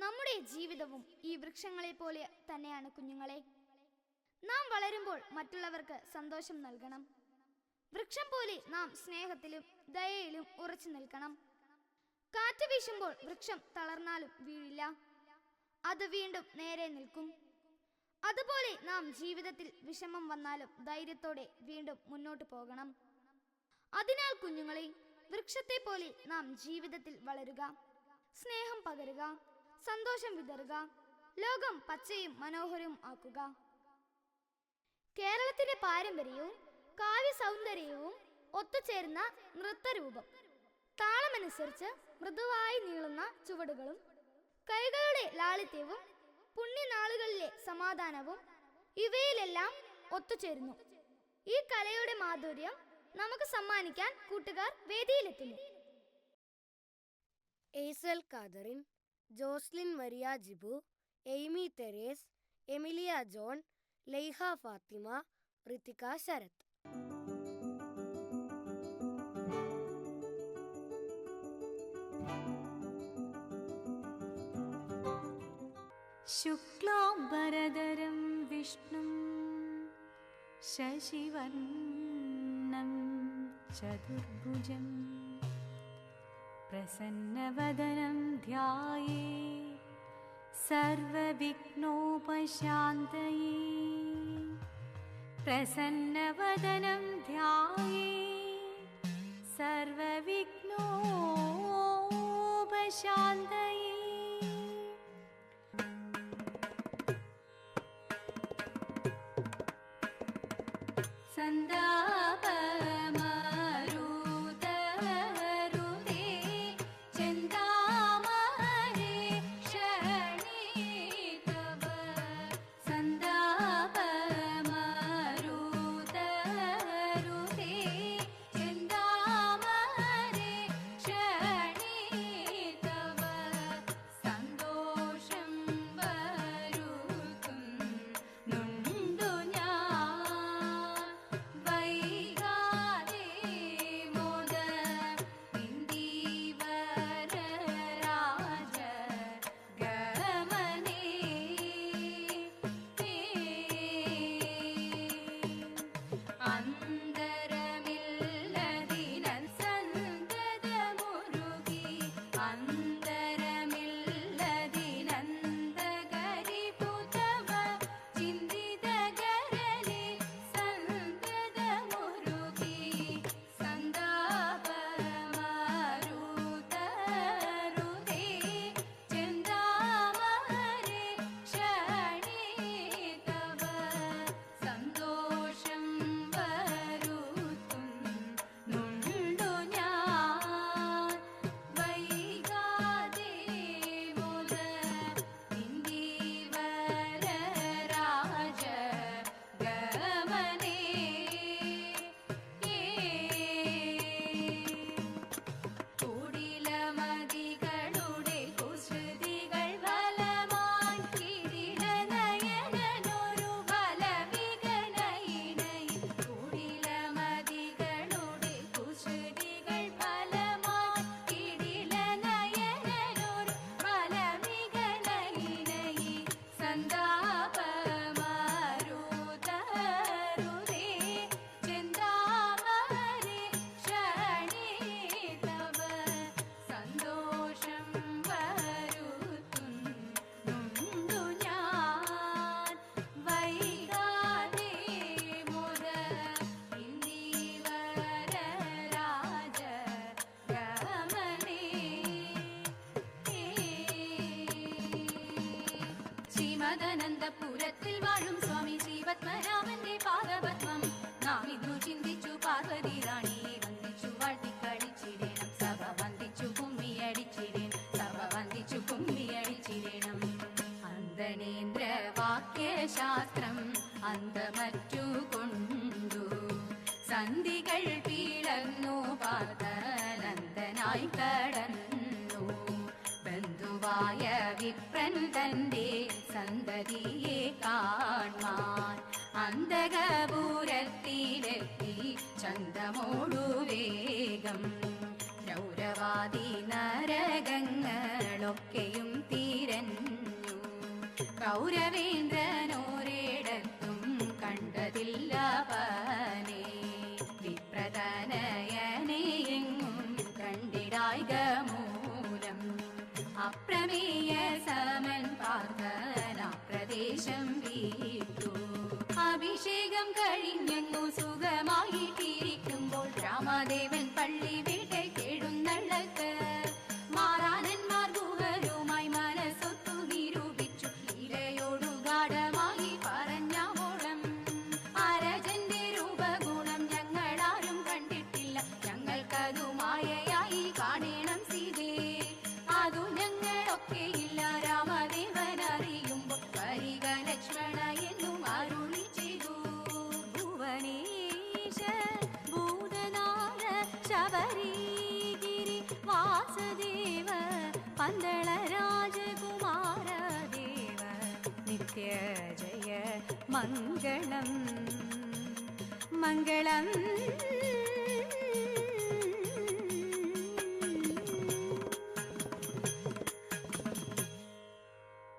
നമ്മുടെ ജീവിതവും ഈ വൃക്ഷങ്ങളെ പോലെ തന്നെയാണ് കുഞ്ഞുങ്ങളെ. നാം വളരുമ്പോൾ മറ്റുള്ളവർക്ക് സന്തോഷം നൽകണം. വൃക്ഷം പോലെ നാം സ്നേഹത്തിലും ദയയിലും ഉറച്ചു നിൽക്കണം. കാറ്റ് വീശുമ്പോൾ വൃക്ഷം തളർന്നാലും വീഴില്ല, അത് വീണ്ടും നേരെ നിൽക്കും. അതുപോലെ നാം ജീവിതത്തിൽ വിഷമം വന്നാലും ധൈര്യത്തോടെ വീണ്ടും മുന്നോട്ട് പോകണം. അതിനാൽ കുഞ്ഞുങ്ങളെ, വൃക്ഷത്തെ പോലെ നാം ജീവിതത്തിൽ വളരുക, സ്നേഹം പകരുക, സന്തോഷം വിതറുക, ലോകം പച്ചയും മനോഹരവും ആക്കുക. കേരളത്തിന്റെ പാരമ്പര്യവും കാവ്യ സൗന്ദര്യവും ഒത്തുചേർന്ന നൃത്തരൂപം. താളമനുസരിച്ച് മൃദുവായി നീളുന്ന ചുവടുകളും കൈകളുടെ ലാളിത്യവും പുണ്യനാളുകളിലെ സമാധാനവും ഇവയിലെല്ലാം ഒത്തുചേരുന്നു. ഈ കലയുടെ മാധുര്യം നമുക്ക് സമ്മാനിക്കാൻ കൂട്ടുകാർ വേദിയിലെത്തുന്നു. Aysel Catherine, Jocelyn Maria Jibu, Aimee Therese, Emilia John, Laiha Fathima, Ritika Sharath. ശുക്ലാംബരധരം വിഷ്ണും ശശിവർണം ചതുർഭുജം പ്രസന്നവദനം ധ്യായേത് സർവവിഘ്നോപശാന്തയേ. പ്രസന്നവദനം ധ്യായേത് സർവവിഘ്നോപശാന്തയേ. ശ്രീമദനന്തപുരത്തിൽ വാഴും സ്വാമി ശ്രീപത്മനാഭന്റെ പാദപത്മം നാം ഇന്നു ചിന്തിച്ചു. പാർവതി റാണിയെ വന്ദിച്ചു വാഴ്ത്തിക്കളിച്ചിടേണം, സഭ വന്ദിച്ചു കുമ്മിയടിച്ചിടേണം, സഭ വന്ദിച്ചു കുമ്മിയടിച്ചിടേണം. അന്തണേന്ദ്ര വാക്യശാസ്ത്രം അന്തമറ്റു കൊണ്ടു സന്ധികൾ പിളർന്നു പാർത്തനന്ദനായി കടന്നു. ബന്ധുവായ വിപ്രൻ തന്റെ സന്തതിയെ കാൺമാൻ അന്തകപുരത്തിലെത്തി ചന്തമോടു വേഗം. രൗരവാദി നരകങ്ങളൊക്കെയും തീരൻ കൗരവേന്ദ്രനോരിടത്തും കണ്ടതില്ല പനെ വിപ്രതനയനെ എങ്ങും കണ്ടിടായിക മൂലം അപ്രമേയ സമൻ പാർത്തന പ്രദേശം വീട്ടു അഭിഷേകം കഴിഞ്ഞങ്ങു സുഖമായിട്ടിരിക്കുമ്പോൾ രാമദേവൻ പള്ളി വീട്ടേക്കെഴുന്നള്ളത്ത് മാറാനന്മാർ ഗുഹരുമായി മനസ്സൊത്തു നിരൂപിച്ചു ഇരയോടു ഗാഠമായി പറഞ്ഞോളം അരജന്റെ രൂപഗുണം ഞങ്ങളാരും കണ്ടിട്ടില്ല ഞങ്ങൾക്കതു മായയായി കാണണം സീതേ അതു ഞങ്ങളൊക്കെയില്ല രാമദേവൻ അറിയുമ്പോൾ വരിക ലക്ഷ്മണ എന്നും അരുളി ചെയ്തു ഭുവനേശ ഭൂതനാഥ ശബരീഗിരി വാസുദേവ പന്തള രാജകുമാര ദേവ നിത്യ ജയ മംഗളം മംഗളം